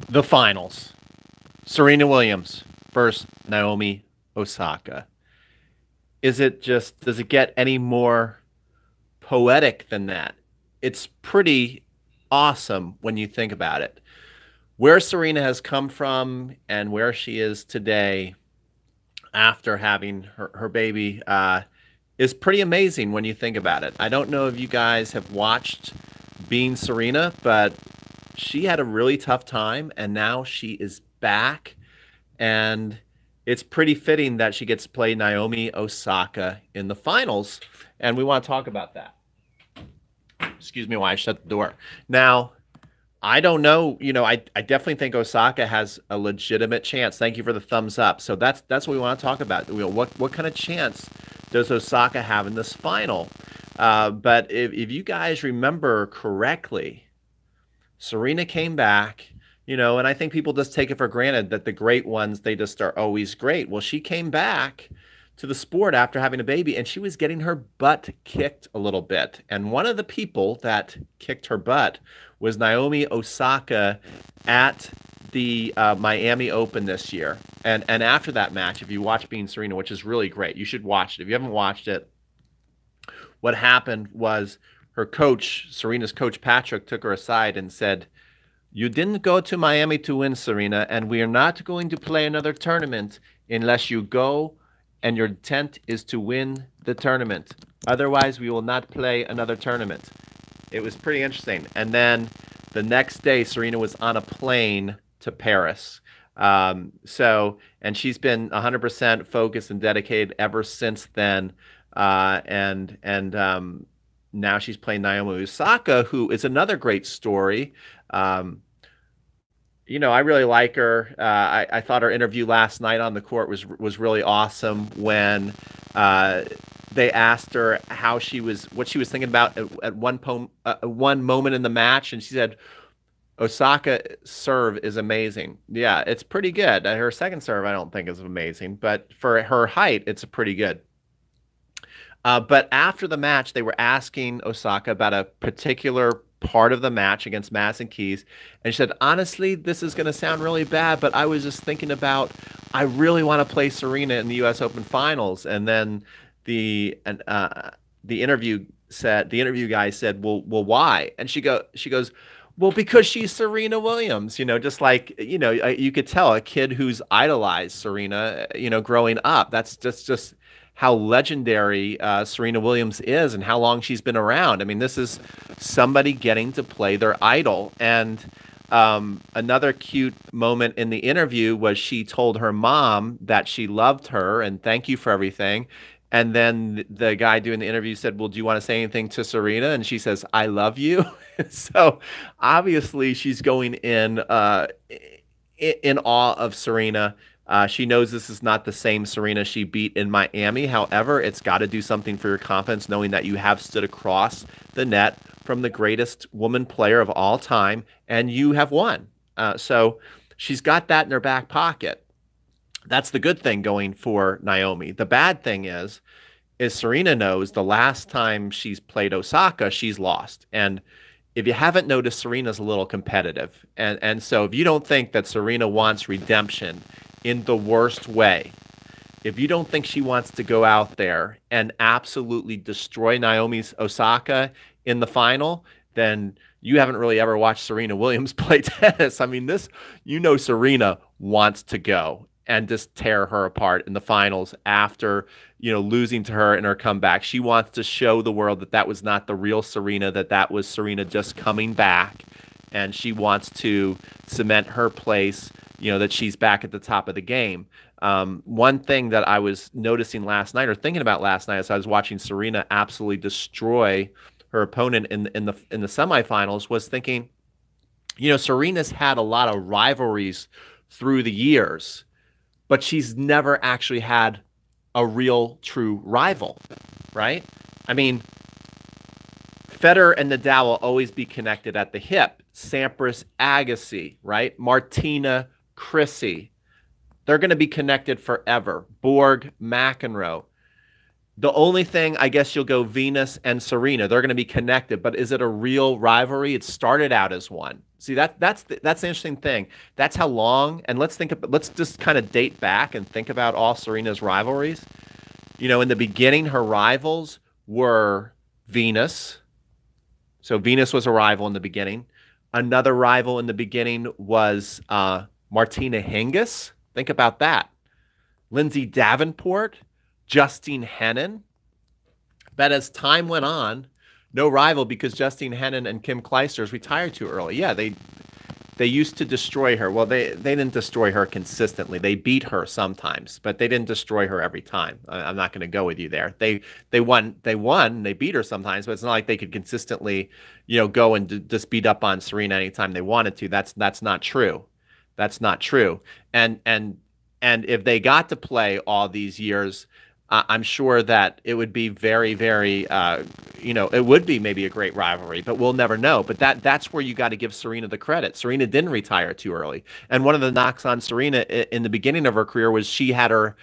The finals. Serena Williams versus Naomi Osaka. Does it get any more poetic than that? It's pretty awesome when you think about it. Where Serena has come from and where she is today after having her baby is pretty amazing when you think about it. I don't know if you guys have watched Being Serena, but she had a really tough time and now she is back. And it's pretty fitting that she gets to play Naomi Osaka in the finals. And we want to talk about that. Excuse me while I shut the door. Now, I don't know. I definitely think Osaka has a legitimate chance. Thank you for the thumbs up. So that's what we want to talk about. What kind of chance does Osaka have in this final? But if you guys remember correctly, Serena came back, and I think people just take it for granted that the great ones, they just are always great. Well, she came back to the sport after having a baby and she was getting her butt kicked a little bit. And one of the people that kicked her butt was Naomi Osaka at the Miami Open this year. And after that match, if you watch Being Serena, which is really great, you should watch it. If you haven't watched it, what happened was her coach, Serena's coach Patrick, took her aside and said, "You didn't go to Miami to win, Serena, and we are not going to play another tournament unless you go and your intent is to win the tournament. Otherwise, we will not play another tournament." It was pretty interesting. And then the next day, Serena was on a plane to Paris. And she's been 100% focused and dedicated ever since then. Now she's playing Naomi Osaka, who is another great story. I really like her. I thought her interview last night on the court was really awesome when they asked her what she was thinking about at one moment in the match, and she said, "Osaka serve is amazing." Yeah, it's pretty good. Her second serve, I don't think is amazing, but for her height, it's pretty good. But after the match, they were asking Osaka about a particular part of the match against Madison Keys. And she said, "Honestly, this is going to sound really bad, but I was just thinking about, I really want to play Serena in the U.S. Open Finals." And then the interview guy said, "Well, why?" And she goes, "Well, because she's Serena Williams." Just like, you could tell a kid who's idolized Serena, growing up. That's just how legendary Serena Williams is and how long she's been around. I mean, this is somebody getting to play their idol. And another cute moment in the interview was she told her mom that she loved her and thank you for everything. And then the guy doing the interview said, "Well, do you want to say anything to Serena?" And she says, "I love you." So obviously she's going in awe of Serena. She knows this is not the same Serena she beat in Miami. However, it's got to do something for your confidence, knowing that you have stood across the net from the greatest woman player of all time, and you have won. So she's got that in her back pocket. That's the good thing going for Naomi. The bad thing is Serena knows the last time she's played Osaka, she's lost. And if you haven't noticed, Serena's a little competitive. And so if you don't think that Serena wants redemption in the worst way, if you don't think she wants to go out there and absolutely destroy Naomi's Osaka in the final, then you haven't really ever watched Serena Williams play tennis. I mean, Serena wants to go and just tear her apart in the finals after, losing to her in her comeback. She wants to show the world that that was not the real Serena, that was Serena just coming back. And she wants to cement her place, that she's back at the top of the game. One thing that I was noticing last night or thinking about last night as I was watching Serena absolutely destroy her opponent in the semifinals was thinking, Serena's had a lot of rivalries through the years, but she's never actually had a real true rival, right? I mean, Federer and Nadal will always be connected at the hip. Sampras, Agassi, right? Martina, Chrissy. They're going to be connected forever. Borg, McEnroe. The only thing, I guess you'll go Venus and Serena. They're going to be connected, but is it a real rivalry? It started out as one. See, that's the interesting thing. That's how long. And let's just kind of date back and think about all Serena's rivalries. In the beginning, her rivals were Venus. So Venus was a rival in the beginning. Another rival in the beginning was Martina Hingis. Think about that. Lindsay Davenport, Justine Henin. But as time went on, no rival because Justine Henin and Kim Clijsters retired too early. Yeah, they used to destroy her. Well, they didn't destroy her consistently. They beat her sometimes, but they didn't destroy her every time. I'm not going to go with you there. They won. They beat her sometimes, but it's not like they could consistently, go and just beat up on Serena anytime they wanted to. That's not true. That's not true. And if they got to play all these years, I'm sure that it would be very, very, it would be maybe a great rivalry, but we'll never know. But that's where you got to give Serena the credit. Serena didn't retire too early, and one of the knocks on Serena in the beginning of her career was she had her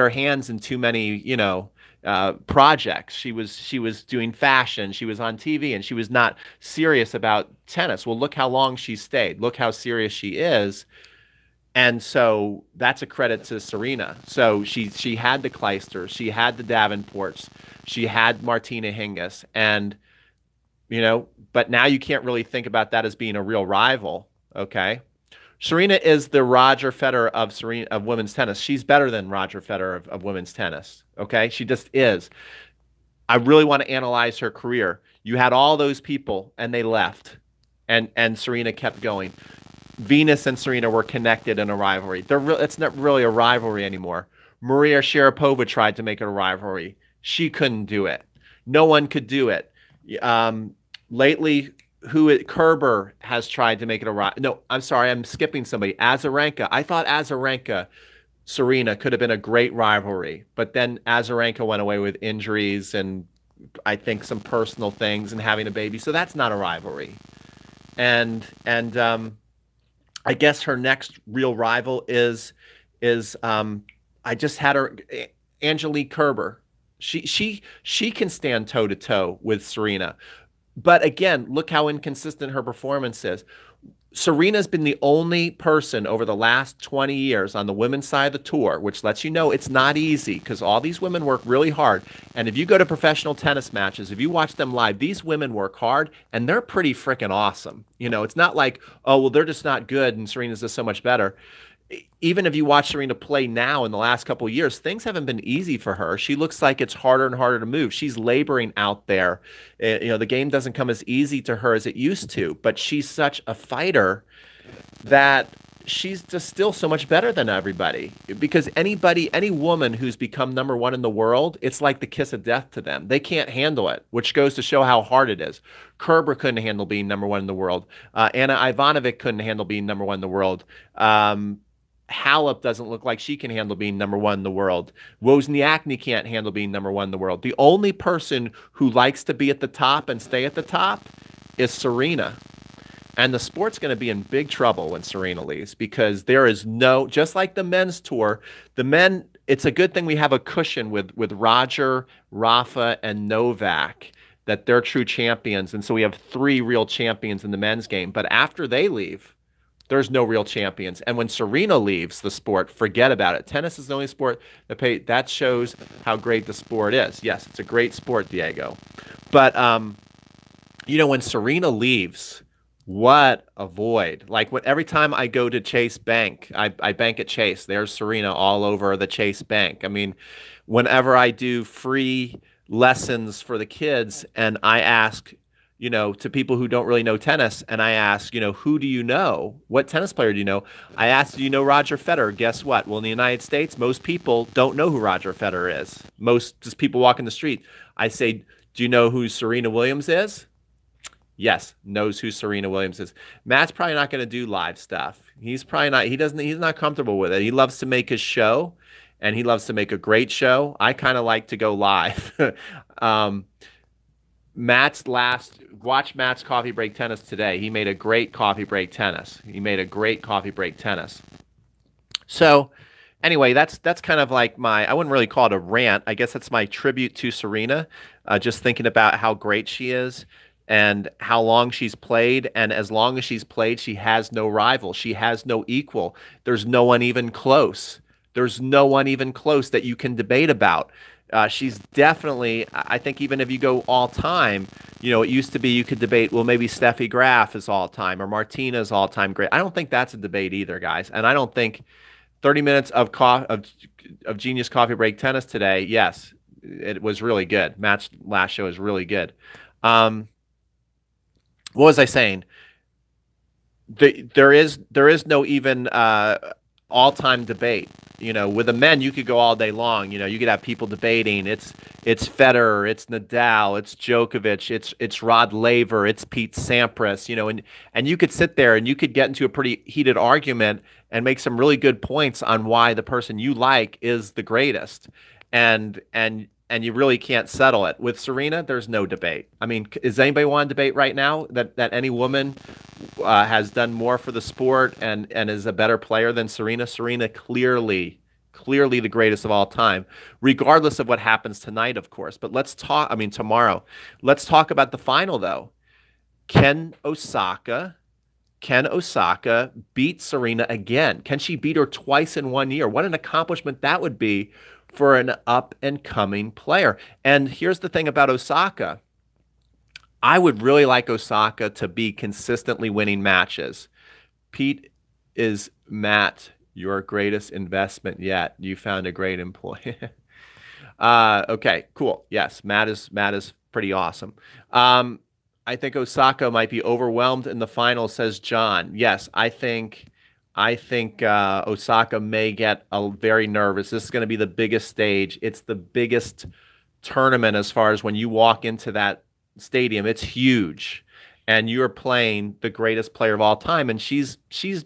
hands in too many, projects. She was doing fashion. She was on TV, and she was not serious about tennis. Well, look how long she stayed. Look how serious she is. And so that's a credit to Serena. So she had the Clijsters, she had the Davenports, she had Martina Hingis, and but now you can't really think about that as being a real rival. Okay, Serena is the Roger Federer of women's tennis. She's better than Roger Federer of women's tennis. Okay, she just is. I really want to analyze her career. You had all those people, and they left, and Serena kept going. Venus and Serena were connected in a rivalry. It's not really a rivalry anymore. Maria Sharapova tried to make it a rivalry. She couldn't do it. No one could do it. Lately, Kerber has tried to make it a rivalry. No, I'm sorry, I'm skipping somebody. Azarenka. I thought Azarenka, Serena could have been a great rivalry, but then Azarenka went away with injuries and I think some personal things and having a baby. So that's not a rivalry. And I guess her next real rival is I just had her Angelique Kerber. She can stand toe to toe with Serena, but again, look how inconsistent her performance is. Serena's been the only person over the last 20 years on the women's side of the tour, which lets you know it's not easy because all these women work really hard. And if you go to professional tennis matches, if you watch them live, these women work hard and they're pretty freaking awesome. It's not like, oh, well, they're just not good and Serena's just so much better. Even if you watch Serena play now in the last couple of years, things haven't been easy for her. She looks like it's harder and harder to move. She's laboring out there. The game doesn't come as easy to her as it used to, but she's such a fighter that she's just still so much better than everybody. Because any woman who's become number one in the world, it's like the kiss of death to them. They can't handle it, which goes to show how hard it is. Kerber couldn't handle being number one in the world. Anna Ivanovic couldn't handle being number one in the world. Halep doesn't look like she can handle being number one in the world. Wozniacki can't handle being number one in the world. The only person who likes to be at the top and stay at the top is Serena. And the sport's going to be in big trouble when Serena leaves because there is just like the men's tour, it's a good thing we have a cushion with Roger, Rafa, and Novak, that they're true champions. And so we have 3 real champions in the men's game. But after they leave, there's no real champions. And when Serena leaves the sport, forget about it. Tennis is the only sport that shows how great the sport is. Yes, it's a great sport, Diego. But, when Serena leaves, what a void. Like every time I go to Chase Bank, I bank at Chase. There's Serena all over the Chase Bank. I mean, whenever I do free lessons for the kids and I ask, to people who don't really know tennis, and I ask, who do you know? What tennis player do you know? I ask, do you know Roger Federer? Guess what? Well, in the United States, most people don't know who Roger Federer is. Most just people walking the street. I say, do you know who Serena Williams is? Yes, knows who Serena Williams is. Matt's probably not going to do live stuff. He's probably not. He's not comfortable with it. He loves to make his show, and he loves to make a great show. I kind of like to go live. Watch Matt's Coffee Break Tennis today. He made a great coffee break tennis. So anyway, that's kind of like I wouldn't really call it a rant. I guess that's my tribute to Serena, just thinking about how great she is. and how long she's played. And as long as she's played, she has no rival. She has no equal. There's no one even close. There's no one even close that you can debate about. She's definitely, I think, even if you go all time, it used to be you could debate, well, maybe Steffi Graf is all time or Martina's all time great. I don't think that's a debate either, guys. And I don't think 30 minutes of Genius Coffee Break Tennis today, yes, it was really good. Match last show is really good. What was I saying? There is no even all-time debate. With the men, you could go all day long. You could have people debating. It's Federer, it's Nadal, it's Djokovic, it's Rod Laver, it's Pete Sampras. And you could sit there and you could get into a pretty heated argument and make some really good points on why the person you like is the greatest. And you really can't settle it. With Serena, there's no debate. I mean, does anybody want to debate right now that any woman has done more for the sport and is a better player than Serena? Serena clearly the greatest of all time, regardless of what happens tonight, of course. But tomorrow. Let's talk about the final, though. Can Osaka beat Serena again? Can she beat her twice in 1 year? What an accomplishment that would be for an up-and-coming player. And here's the thing about Osaka. I would really like Osaka to be consistently winning matches. Pete, is Matt your greatest investment yet? You found a great employee. Okay, cool. Yes, Matt is pretty awesome. I think Osaka might be overwhelmed in the final, says John. Yes, I think Osaka may get very nervous. This is going to be the biggest stage. It's the biggest tournament as far as when you walk into that stadium. It's huge. And you're playing the greatest player of all time. And she's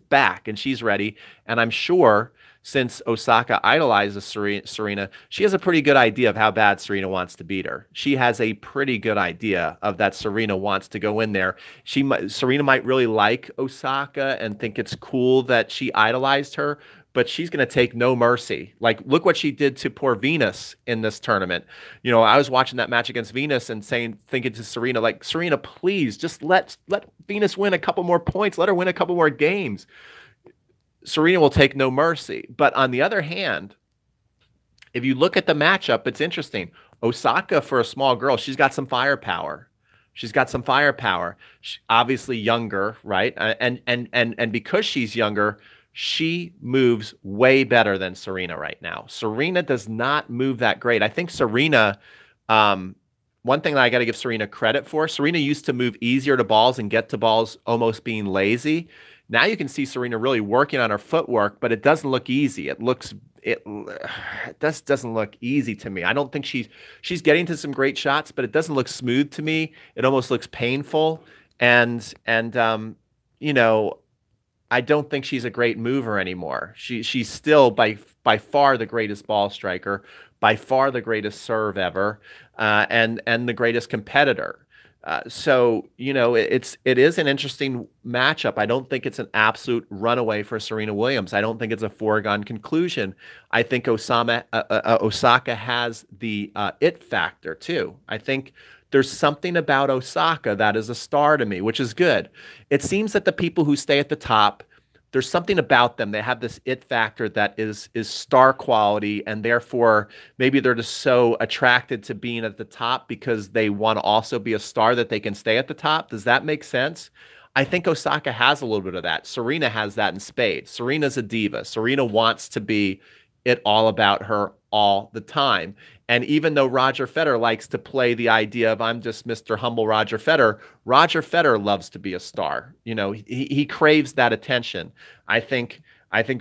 back and she's ready. And I'm sure since Osaka idolizes Serena, she has a pretty good idea of how bad Serena wants to beat her. She has a pretty good idea of that Serena wants to go in there. Serena might really like Osaka and think it's cool that she idolized her, but she's going to take no mercy. Like, look what she did to poor Venus in this tournament. I was watching that match against Venus and thinking to Serena, like, Serena, please just let Venus win a couple more points. Let her win a couple more games. Serena will take no mercy. But on the other hand, if you look at the matchup, it's interesting. Osaka, for a small girl, she's got some firepower. She's obviously younger, right? And because she's younger, she moves way better than Serena right now. Serena does not move that great. I think Serena, one thing that I got to give Serena credit for, Serena used to move easier to balls and get to balls almost being lazy. Now you can see Serena really working on her footwork, but it doesn't look easy. It just doesn't look easy to me. I don't think she's getting to some great shots, but it doesn't look smooth to me. It almost looks painful. And I don't think she's a great mover anymore. She's still by far the greatest ball striker, by far the greatest serve ever, and the greatest competitor. So it is an interesting matchup. I don't think it's an absolute runaway for Serena Williams. I don't think it's a foregone conclusion. I think Osaka has the it factor too. I think there's something about Osaka that is a star to me, which is good. It seems that the people who stay at the top, there's something about them. They have this it factor that is star quality, and therefore maybe they're just so attracted to being at the top because they want to also be a star that they can stay at the top. Does that make sense? I think Osaka has a little bit of that. Serena has that in spades. Serena's a diva. Serena wants to be it all about her all the time. And even though Roger Federer likes to play the idea of I'm just Mr. Humble Roger Federer loves to be a star. He craves that attention. I think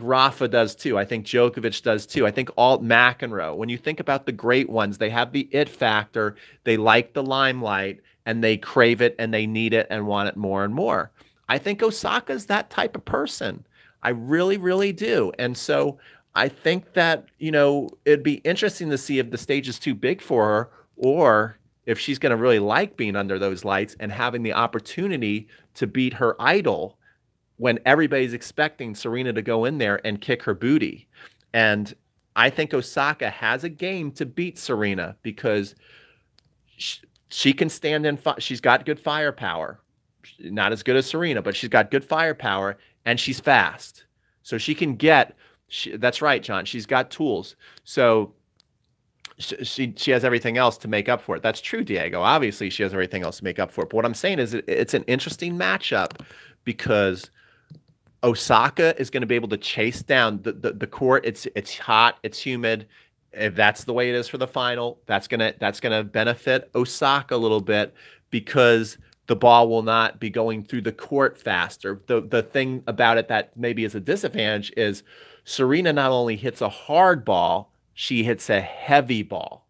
Rafa does too. I think Djokovic does too. I think Alt McEnroe. When you think about the great ones, they have the it factor. They like the limelight and they crave it and they need it and want it more and more. I think Osaka's that type of person. I really, really do. And so I think that, it'd be interesting to see if the stage is too big for her or if she's going to really like being under those lights and having the opportunity to beat her idol when everybody's expecting Serena to go in there and kick her booty. And I think Osaka has a game to beat Serena because She can stand in. She's got good firepower. Not as good as Serena, but she's got good firepower and she's fast. So she can get. That's right, John. She's got tools. So she has everything else to make up for it. That's true, Diego. Obviously, she has everything else to make up for it. But what I'm saying is it's an interesting matchup because Osaka is going to be able to chase down the court. It's hot, it's humid. If that's the way it is for the final, that's gonna benefit Osaka a little bit because the ball will not be going through the court faster. The thing about it that maybe is a disadvantage is Serena not only hits a hard ball, she hits a heavy ball.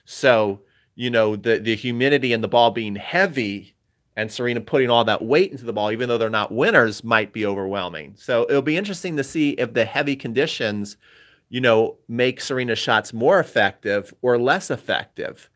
So, the humidity and the ball being heavy and Serena putting all that weight into the ball, even though they're not winners, might be overwhelming. So it'll be interesting to see if the heavy conditions, make Serena's shots more effective or less effective.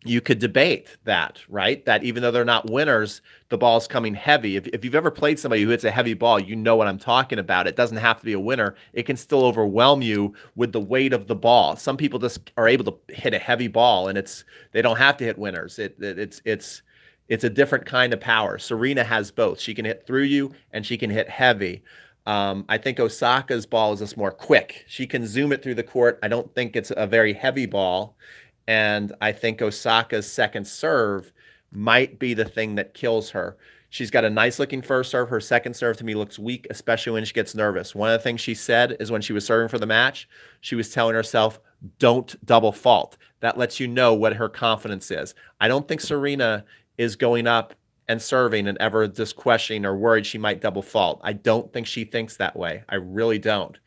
You could debate that, right? That even though they're not winners, the ball's coming heavy. If you've ever played somebody who hits a heavy ball, you know what I'm talking about. It doesn't have to be a winner. It can still overwhelm you with the weight of the ball. Some people just are able to hit a heavy ball, and they don't have to hit winners. It's a different kind of power. Serena has both. She can hit through you, and she can hit heavy. I think Osaka's ball is just more quick. She can zoom it through the court. I don't think it's a very heavy ball. And I think Osaka's second serve might be the thing that kills her. She's got a nice looking first serve. Her second serve to me looks weak, especially when she gets nervous. One of the things she said is when she was serving for the match, she was telling herself, don't double fault. That lets you know what her confidence is. I don't think Serena is going up and serving and ever just questioning or worried she might double fault. I don't think she thinks that way. I really don't.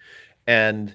And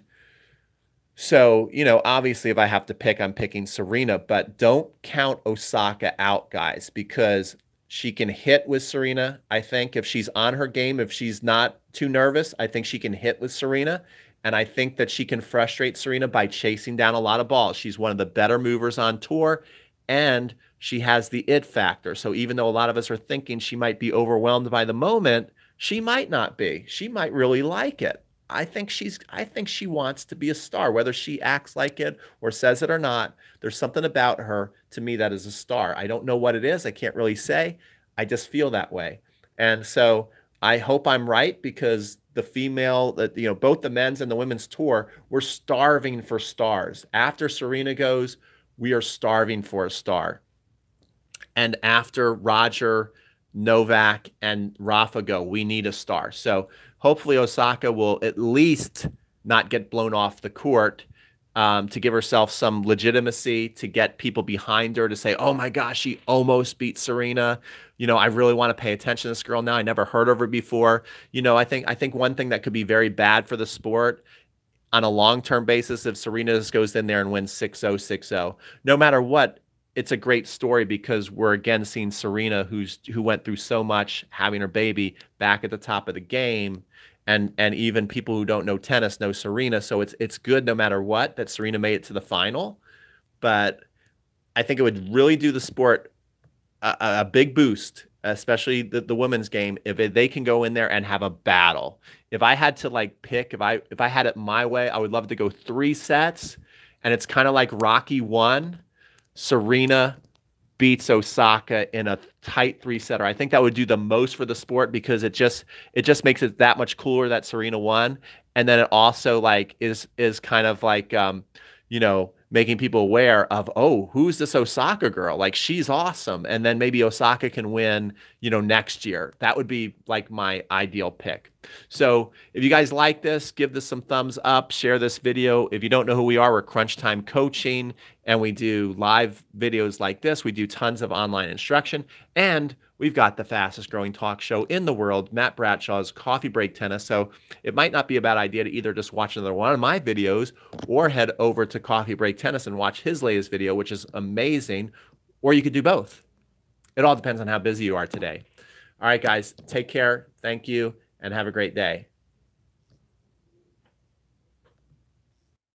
so, obviously if I have to pick, I'm picking Serena, but don't count Osaka out, guys, because she can hit with Serena. I think if she's on her game, if she's not too nervous, I think she can hit with Serena. And I think that she can frustrate Serena by chasing down a lot of balls. She's one of the better movers on tour, and she has the it factor. So even though a lot of us are thinking she might be overwhelmed by the moment, she might not be. She might really like it. I think she wants to be a star, whether she acts like it or says it or not. There's something about her to me that is a star. I don't know what it is. I can't really say. I just feel that way. And so I hope I'm right because the female, both the men's and the women's tour, we're starving for stars. After Serena goes, we are starving for a star. And after Roger, Novak, and Rafa go, we need a star. So hopefully Osaka will at least not get blown off the court to give herself some legitimacy, to get people behind her to say, oh my gosh, she almost beat Serena. I really want to pay attention to this girl now. I never heard of her before. I think one thing that could be very bad for the sport on a long-term basis, if Serena just goes in there and wins 6-0, 6-0, no matter what, it's a great story because we're again seeing Serena, who went through so much having her baby, back at the top of the game. And even people who don't know tennis know Serena. So it's good no matter what that Serena made it to the final. But I think it would really do the sport a big boost, especially the women's game, if they can go in there and have a battle. If I had to pick, if I had it my way, I would love to go 3 sets. And it's kind of like Rocky 1. Serena beats Osaka in a tight 3-setter. I think that would do the most for the sport because it just makes it that much cooler that Serena won. And then it also is kind of making people aware of, oh, who's this Osaka girl? She's awesome. And then maybe Osaka can win, next year. That would be my ideal pick. So if you guys like this, give this some thumbs up, share this video. If you don't know who we are, we're Crunch Time Coaching, and we do live videos like this. We do tons of online instruction, and we've got the fastest growing talk show in the world, Matt Bradshaw's Coffee Break Tennis. So it might not be a bad idea to either just watch another one of my videos or head over to Coffee Break Tennis and watch his latest video, which is amazing, or you could do both. It all depends on how busy you are today. All right, guys, take care. Thank you, and have a great day.